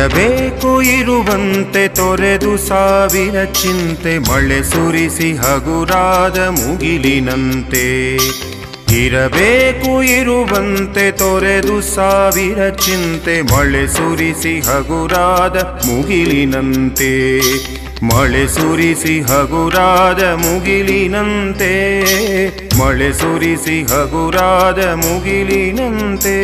ಇರಬೇಕು ಇರುವಂತೆ ತೊರೆದು ಸಾವಿರ ಚಿಂತೆ ಮಳೆ ಸುರಿಸಿ ಹಗುರಾದ ಮುಗಿಲಿನಂತೆ. ಇರಬೇಕು ಇರುವಂತೆ ತೊರೆದು ಸಾವಿರ ಚಿಂತೆ ಮಳೆ ಸುರಿಸಿ ಹಗುರಾದ ಮುಗಿಲಿನಂತೆ. ಮಳೆ ಸುರಿಸಿ ಹಗುರಾದ ಮುಗಿಲಿನಂತೆ. ಮಳೆ ಸುರಿಸಿ ಹಗುರಾದ ಮುಗಿಲಿನಂತೆ.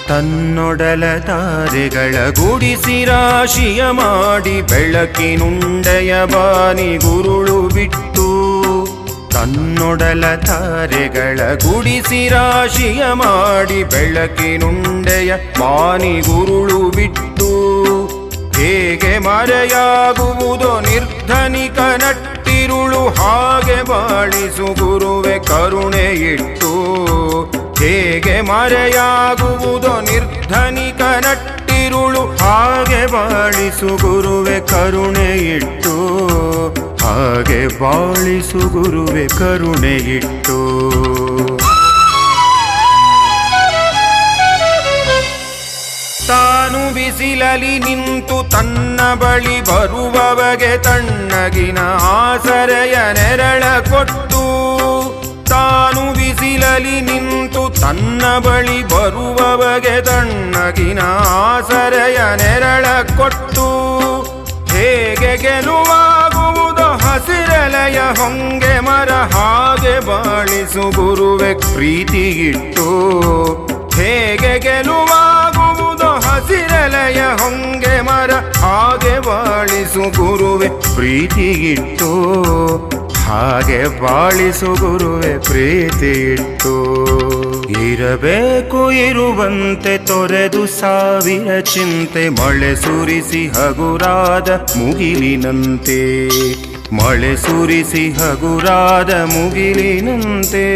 ತನ್ನೊಡಲ ತಾರೆಗಳ ಗುಡಿಸಿ ರಾಶಿಯ ಮಾಡಿ ಬೆಳಕಿನುಂಡೆಯ ಬಾನಿ ಗುರುಳು ಬಿಟ್ಟು. ತನ್ನೊಡಲ ತಾರೆಗಳ ಗುಡಿಸಿ ರಾಶಿಯ ಮಾಡಿ ಬೆಳಕಿನುಂಡೆಯ ಬಾನಿ ಗುರುಳು ಬಿಟ್ಟು. ಹೇಗೆ ಮರೆಯಾಗುವುದೋ ನಿರ್ಧನಿಕ ನಟ್ಟಿರುಳು ಹಾಗೆ ಬಾಳಿಸು ಗುರುವೆ ಕರುಣೆ ಇಟ್ಟು. ಹೇಗೆ ಮರೆಯಾಗುವುದೋ ನಿರ್ಧನಿಕ ನಟ್ಟಿರುಳು ಹಾಗೆ ಬಾಳಿಸು ಗುರುವೆ ಕರುಣೆ ಇಟ್ಟು. ಹಾಗೆ ಬಾಳಿಸು ಗುರುವೆ ಕರುಣೆ ಇಟ್ಟು. ತಾನು ಬಿಸಿಲಲಿ ನಿಂತು ತನ್ನ ಬಳಿ ಬರುವವಗೆ ತಣ್ಣಗಿನ ಆಸರೆಯ ನೆರಳ ಕೊಟ್ಟು. ತಾನು ಬಿಸಿಲಲಿ ನಿಂತು ತನ್ನ ಬಳಿ ಬರುವವಗೆ ತಣ್ಣಗಿನ ಆಸರೆಯ ನೆರಳ ಕೊಟ್ಟು. ಹೇಗೆ ಗೆಲುವಾಗುವುದೋ ಹಸಿರೆಲೆಯ ಹೊಂಗೆ ಮರ ಹಾಗೆ ಬಾಳಿಸು ಗುರುವೆ ಪ್ರೀತಿಗಿಟ್ಟು. ಹೇಗೆ ಗೆಲುವಾಗುವುದೋ ಹಸಿರೆಲೆಯ ಹೊಂಗೆ ಮರ ಹಾಗೆ ಬಾಳಿಸು ಗುರುವೆ ಪ್ರೀತಿಗಿಟ್ಟು. ಹಾಗೆ ಬಾಳಿಸು ಗುರುವೆ ಪ್ರೀತಿಯಿಟ್ಟು. ಇರಬೇಕು ಇರುವಂತೆ ತೊರೆದು ಸಾವಿರ ಚಿಂತೆ ಮಳೆ ಸುರಿಸಿ ಹಗುರಾದ ಮುಗಿಲಿನಂತೆ. ಮಳೆ ಸುರಿಸಿ ಹಗುರಾದ ಮುಗಿಲಿನಂತೆ.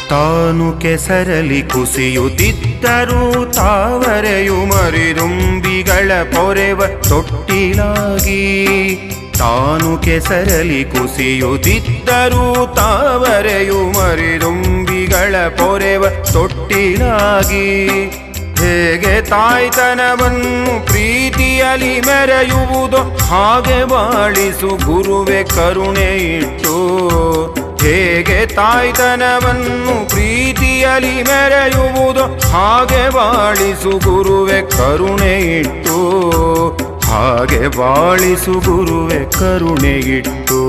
ತಾನು ಕೆಸರಲಿ ಕುಸಿಯುತ್ತಿದ್ದರೂ ತಾವರೆಯು ಮರಿದುಂಬಿಗಳ ಪೊರೆವ ತೊಟ್ಟಿಲಾಗಿ. ತಾನು ಕೆಸರಲಿ ಕುಸಿಯುತ್ತಿದ್ದರೂ ತಾವರೆಯು ಮರಿದುಂಬಿಗಳ ಪೊರೆವ ತೊಟ್ಟಿಲಾಗಿ. ಹೇಗೆ ತಾಯ್ತನವನ್ನು ಪ್ರೀತಿಯಲಿ ಮೆರೆಯುವುದೋ ಹಾಗೆ ಬಾಳಿಸು ಗುರುವೆ ಕರುಣೆ ಇಟ್ಟು. ಹೇಗೆ ತಾಯ್ತನವನ್ನು ಪ್ರೀತಿಯಲಿ ಮೆರೆಯುವುದೋ ಹಾಗೆ ಬಾಳಿಸು ಗುರುವೆ ಕರುಣೆ ಇಟ್ಟು. ಹಾಗೆ ಬಾಳಿಸು ಗುರುವೆ ಕರುಣೆ ಇಟ್ಟು.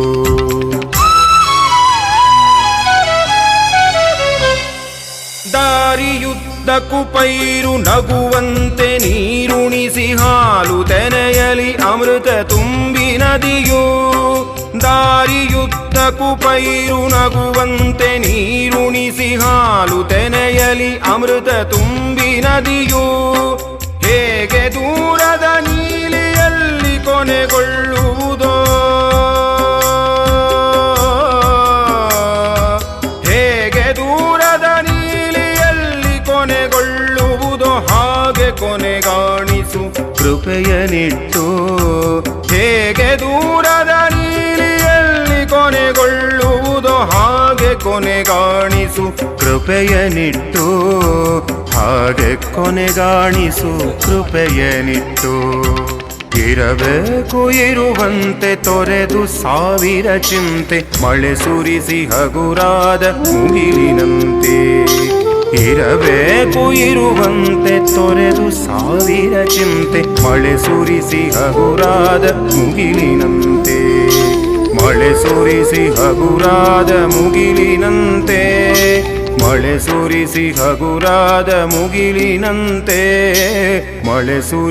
ದಾರಿಯುದ್ದಕ್ಕೂ ಪೈರು ನಗುವಂತೆ ನೀರುಣಿಸಿ ಹಾಲು ತೆನೆಯಲಿ ಅಮೃತ ತುಂಬಿ ನದಿಯು. ದಾರಿಯುದ್ದಕ್ಕೂ ಪೈರು ನಗುವಂತೆ ನೀರುಣಿಸಿ ಹಾಲು ತೆನೆಯಲಿ ಅಮೃತ ತುಂಬಿ ನದಿಯು. ಹೇಗೆ ದೂರದ ನೀಲಿಯಲ್ಲಿ ಕೊನೆಗೊಳ್ಳುವುದೋ. ಹೇಗೆ ದೂರದ ನೀಲಿಯಲ್ಲಿ ಕೊನೆಗೊಳ್ಳುವುದೋ ಹಾಗೆ ಕೊನೆಗಾಣಿಸು ಕೃಪೆಯನಿಟ್ಟು. ಹೇಗೆ ದೂರದ ನೀಲಿಯಲ್ಲಿ ಕೊನೆಗೊಳ್ಳುವುದೋ ಹಾಗೆ ಕೊನೆಗಾಣಿಸು ಕೃಪೆಯನಿಟ್ಟು. ಹಾಗೆ ಕೊನೆಗಾಣಿಸು ಕೃಪೆಯನಿಟ್ಟು. ಇರಬೇಕು ಇರುವಂತೆ ತೊರೆದು ಸಾವಿರ ಚಿಂತೆ ಮಳೆ ಸುರಿಸಿ ಹಗುರಾದ ಮುಗಿಲಿನಂತೆ. ಇರಬೇಕು ಇರುವಂತೆ ತೊರೆದು ಸಾವಿರ ಚಿಂತೆ ಮಳೆ ಸುರಿಸಿ ಹಗುರಾದ ಮುಗಿಲಿನಂತೆ. ಮಳೆ ಸುರಿಸಿ ಹಗುರಾದ ಮುಗಿಲಿನಂತೆ. ಮಳೆ ಸುರಿಸಿ ಹಗುರಾದ ಮುಗಿಲಿನಂತೆ. ಮಳೆ ಸುರಿ